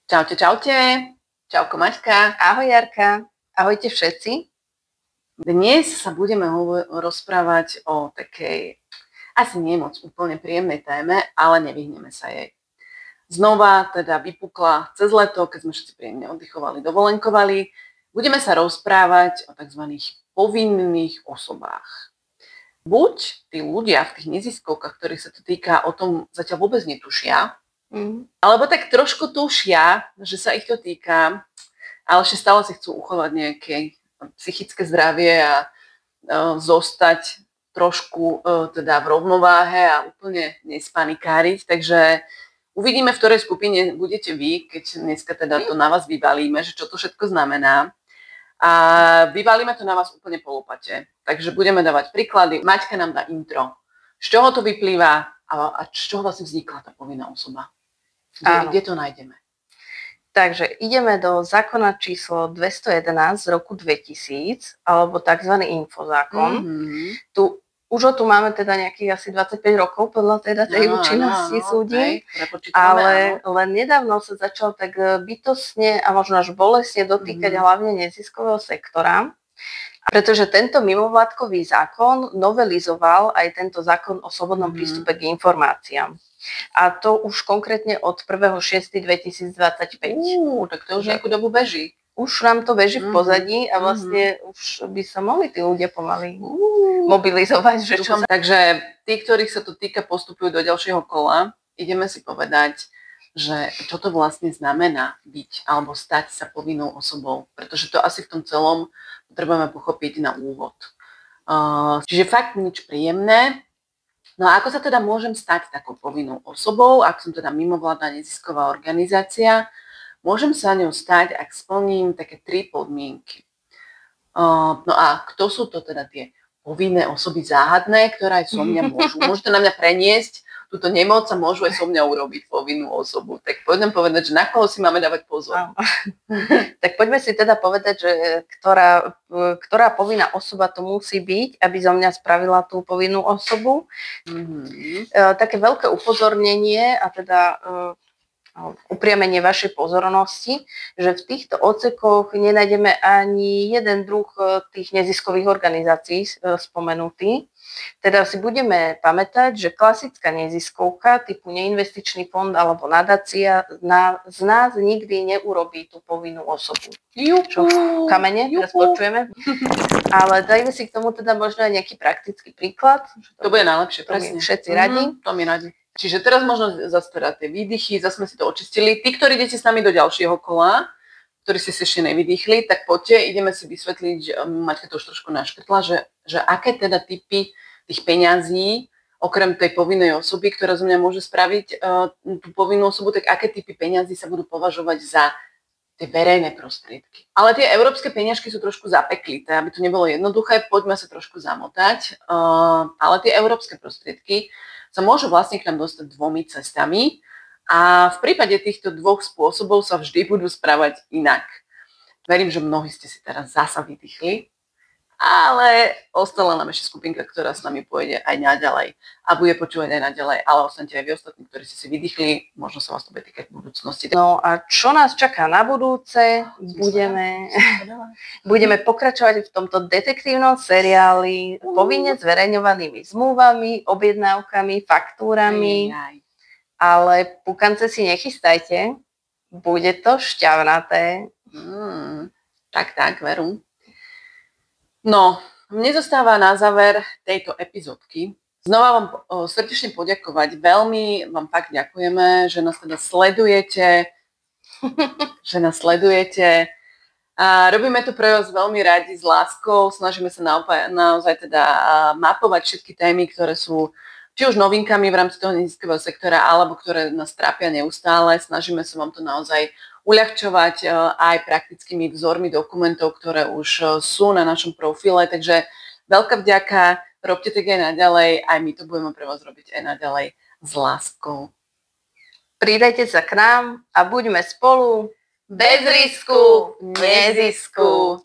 Čaute, čaute. Čauko Maťka. Ahoj Jarka. Ahojte všetci. Dnes sa budeme rozprávať o takej asi nie moc úplne príjemnej téme, ale nevyhneme sa jej. Znova teda vypukla cez leto, keď sme všetci príjemne oddychovali, dovolenkovali. Budeme sa rozprávať o tzv. Povinných osobách. Buď tí ľudia v tých neziskovkách, ktorých sa to týka, o tom zatiaľ vôbec netušia, alebo tak trošku tušia, že sa ich to týka, ale ešte stále si chcú uchovať nejaké psychické zdravie a zostať trošku teda v rovnováhe a úplne nespanikáriť. Takže uvidíme, v ktorej skupine budete vy, keď dneska teda to na vás vyvalíme, že čo to všetko znamená. A vyvalíme to na vás úplne po lopate. Takže budeme dávať príklady. Maťka nám dá intro. Z čoho to vyplýva a z čoho vlastne vznikla tá povinná osoba? Kde to nájdeme? Takže ideme do zákona číslo 211 z roku 2000, alebo tzv. Infozákon. Už ho tu máme teda nejakých asi 25 rokov podľa teda tej účinnosti súdi, ale len nedávno sa začal tak bytostne a možno až bolestne dotýkať hlavne neziskového sektora, pretože tento mimovládkový zákon novelizoval aj tento zákon o slobodnom prístupe k informáciám. A to už konkrétne od 1.6.2025. Tak to už nejakú dobu beží. Už nám to beží v pozadí a vlastne už by sa mohli tí ľudia pomaly mobilizovať. Takže tí, ktorých sa to týka, postupujú do ďalšieho kola. Ideme si povedať, že čo to vlastne znamená byť alebo stať sa povinnou osobou. Pretože to asi v tom celom potrebujeme pochopiť na úvod. Čiže fakt nič príjemné. No a ako sa teda môžem stať takou povinnou osobou, ak som teda mimovládna nezisková organizácia? Môžem sa ňou stať, ak splním také 3 podmienky. No a kto sú to teda tie povinné osoby záhadné, ktoré aj so mňa môžu? Môžete na mňa preniesť túto nemoc a môžu aj so mňa urobiť povinnú osobu. Tak poďme povedať, že na koho si máme dávať pozor. Tak poďme si teda povedať, že ktorá povinná osoba to musí byť, aby zo mňa spravila tú povinnú osobu. Také veľké upozornenie a teda upriamenie vašej pozornosti, že v týchto odsekoch nenájdeme ani jeden druh tých neziskových organizácií spomenutý. Teda si budeme pamätať, že klasická neziskovka typu neinvestičný fond alebo nadácia z nás nikdy neurobí tú povinnú osobu. Čo v kamene, teraz počujeme. Ale dajme si k tomu teda možno aj nejaký praktický príklad. To bude najlepšie, presne. Všetci radi. To mi radi. Čiže teraz možno zase teda tie výdychy, zase sme si to očistili. Tí, ktorí idete s nami do ďalšieho kola, ktorí ste si ešte nevydýchli, tak poďte, ideme si vysvetliť, že Maťka to už trošku naškrtla, že aké teda typy tých peňazí, okrem tej povinnej osoby, ktorá zo mňa môže spraviť tú povinnú osobu, tak aké typy peňazí sa budú považovať za tie verejné prostriedky. Ale tie európske peňažky sú trošku zapeklité, aby to nebolo jednoduché, poďme sa trošku zamotať. Ale tie európske prostriedky sa môžu vlastne k nám dostať 2 cestami a v prípade týchto 2 spôsobov sa vždy budú správať inak. Verím, že mnohí ste si teraz zasa vydýchli, ale ostala nám ešte skupinka, ktorá s nami pôjde aj naďalej a bude počúvať aj naďalej, ale ostaňte aj vy ostatní, ktorí ste si vydýchli, možno sa vás to bude týkať v budúcnosti. No a čo nás čaká na budúce? Budeme pokračovať v tomto detektívnom seriáli povinne zverejňovanými zmluvami, objednávkami, faktúrami, ale pukance si nechystajte, bude to šťavnaté. Tak, veru. No, mne zostáva na záver tejto epizódky znova vám srdečne poďakovať. Veľmi vám fakt ďakujeme, že nás teda sledujete, A robíme to pre vás veľmi radi s láskou. Snažíme sa naozaj teda mapovať všetky témy, ktoré sú či už novinkami v rámci toho neziskového sektora, alebo ktoré nás trápia neustále. Snažíme sa vám to naozaj uľahčovať aj praktickými vzormi dokumentov, ktoré už sú na našom profile. Takže veľká vďaka, robte tak aj naďalej, aj my to budeme pre vás robiť aj naďalej s láskou. Pridajte sa k nám a buďme spolu bez risku, nezisku.